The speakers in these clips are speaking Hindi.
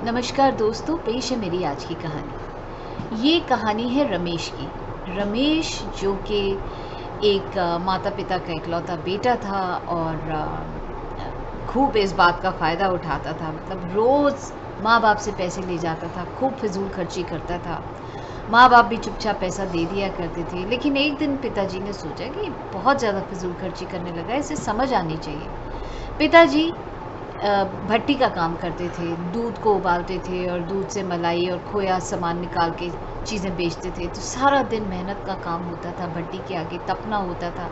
नमस्कार दोस्तों, पेश है मेरी आज की कहानी। ये कहानी है रमेश की। रमेश जो कि एक माता पिता का इकलौता बेटा था और खूब इस बात का फ़ायदा उठाता था। मतलब रोज़ माँ बाप से पैसे ले जाता था, खूब फिजूल खर्ची करता था। माँ बाप भी चुपचाप पैसा दे दिया करते थे। लेकिन एक दिन पिताजी ने सोचा कि बहुत ज़्यादा फिजूल खर्ची करने लगा, इसे समझ आनी चाहिए। पिताजी भट्टी का काम करते थे, दूध को उबालते थे और दूध से मलाई और खोया सामान निकाल के चीज़ें बेचते थे। तो सारा दिन मेहनत का काम होता था, भट्टी के आगे तपना होता था।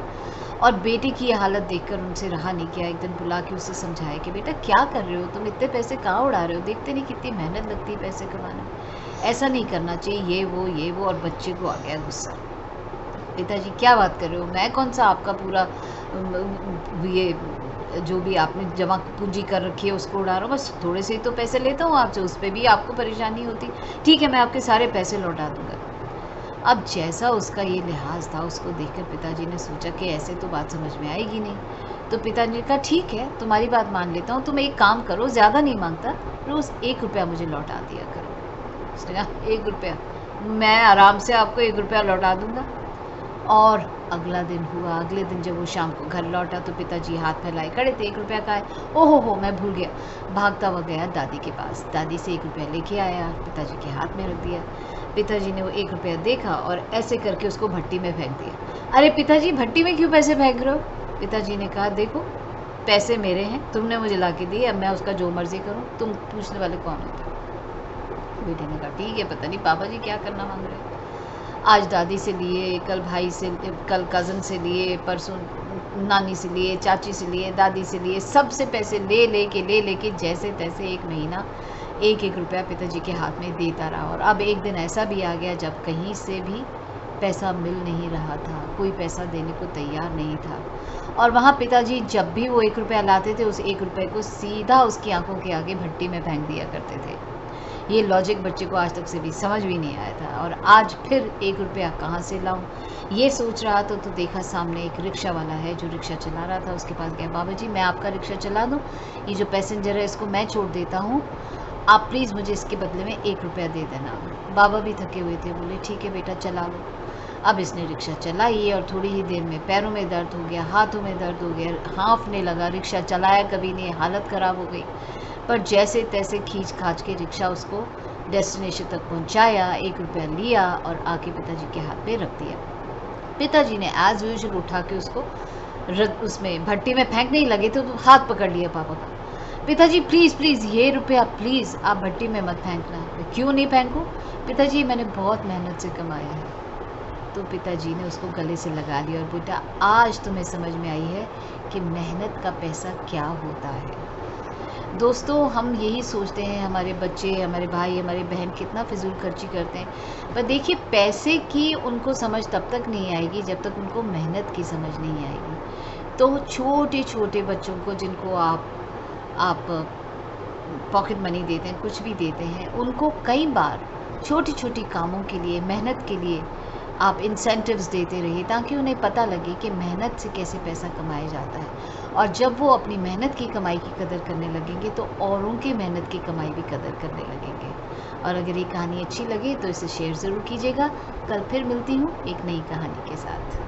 और बेटे की ये हालत देखकर उनसे रहा नहीं गया। एक दिन बुला के उसे समझाया कि बेटा क्या कर रहे हो तुम, इतने पैसे कहाँ उड़ा रहे हो, देखते नहीं कितनी मेहनत लगती है पैसे कमाने में, ऐसा नहीं करना चाहिए, ये वो। और बच्चे को आ गया गुस्सा। पिताजी क्या बात कर रहे हो, मैं कौन सा आपका पूरा ये जो भी आपने जमा पूंजी कर रखी है उसको उड़ा रहा हूँ, बस थोड़े से ही तो पैसे लेता हूँ आपसे, उस पर भी आपको परेशानी होती। ठीक है, मैं आपके सारे पैसे लौटा दूंगा। अब जैसा उसका ये लिहाज था, उसको देखकर पिताजी ने सोचा कि ऐसे तो बात समझ में आएगी नहीं। तो पिताजी ने कहा ठीक है, तुम्हारी बात मान लेता हूँ, तुम एक काम करो, ज़्यादा नहीं मांगता, रोज़ 1 रुपया मुझे लौटा दिया करो। उसने कहा 1 रुपया? मैं आराम से आपको 1 रुपया लौटा दूंगा। और अगला दिन हुआ। अगले दिन जब वो शाम को घर लौटा तो पिताजी हाथ फैलाए खड़े थे, 1 रुपया का है। ओहो हो, मैं भूल गया। भागता हुआ गया दादी के पास, दादी से 1 रुपया लेके आया, पिताजी के हाथ में रख दिया। पिताजी ने वो 1 रुपया देखा और ऐसे करके उसको भट्टी में फेंक दिया। अरे पिताजी, भट्टी में क्यों पैसे फेंक रहे हो? पिताजी ने कहा देखो, पैसे मेरे हैं, तुमने मुझे ला के दिए, अब मैं उसका जो मर्जी करूँ, तुम पूछने वाले कौन होते हो? बेटे ने कहा ठीक है, पता नहीं पापा जी क्या करना मांग रहे हैं। आज दादी से लिए, कल भाई से, कल कज़न से लिए, परसों नानी से लिए, चाची से लिए, दादी से लिए, सबसे पैसे ले के जैसे तैसे एक महीना 1-1 रुपया पिताजी के हाथ में देता रहा। और अब एक दिन ऐसा भी आ गया जब कहीं से भी पैसा मिल नहीं रहा था, कोई पैसा देने को तैयार नहीं था। और वहाँ पिताजी जब भी वो 1 रुपया लाते थे, उस 1 रुपये को सीधा उसकी आंखों के आगे भट्टी में फेंक दिया करते थे। ये लॉजिक बच्चे को आज तक से भी समझ भी नहीं आया था। और आज फिर 1 रुपया कहाँ से लाऊं, ये सोच रहा था तो देखा सामने एक रिक्शा वाला है जो रिक्शा चला रहा था। उसके पास गया, बाबा जी मैं आपका रिक्शा चला दूं, ये जो पैसेंजर है इसको मैं छोड़ देता हूँ, आप प्लीज़ मुझे इसके बदले में 1 रुपया दे देना। बाबा भी थके हुए थे, बोले ठीक है बेटा चला लो। अब इसने रिक्शा चलाई और थोड़ी ही देर में पैरों में दर्द हो गया, हाथों में दर्द हो गया, हाँफने लगा। रिक्शा चलाया कभी नहीं, हालत ख़राब हो गई। पर जैसे तैसे खींच खाच के रिक्शा उसको डेस्टिनेशन तक पहुंचाया, 1 रुपया लिया और आके पिताजी के हाथ पे रख दिया। पिताजी ने एज यूजुअल उठा के उसको उसमें भट्टी में फेंकने ही लगे थे तो हाथ पकड़ लिया पापा का। पिताजी प्लीज़ प्लीज़, ये रुपया प्लीज़ आप भट्टी में मत फेंकना। मैं क्यों नहीं फेंकूं? पिताजी मैंने बहुत मेहनत से कमाया है। तो पिताजी ने उसको गले से लगा लिया और बेटा आज तुम्हें समझ में आई है कि मेहनत का पैसा क्या होता है। दोस्तों, हम यही सोचते हैं हमारे बच्चे, हमारे भाई, हमारी बहन कितना फिजूल खर्ची करते हैं, पर देखिए पैसे की उनको समझ तब तक नहीं आएगी जब तक उनको मेहनत की समझ नहीं आएगी। तो छोटे छोटे बच्चों को जिनको आप पॉकेट मनी देते हैं, कुछ भी देते हैं, उनको कई बार छोटी छोटी कामों के लिए, मेहनत के लिए आप इंसेंटिव्स देते रहिए ताकि उन्हें पता लगे कि मेहनत से कैसे पैसा कमाया जाता है। और जब वो अपनी मेहनत की कमाई की कदर करने लगेंगे तो औरों के मेहनत की कमाई भी कदर करने लगेंगे। और अगर ये कहानी अच्छी लगे तो इसे शेयर ज़रूर कीजिएगा। कल फिर मिलती हूँ एक नई कहानी के साथ।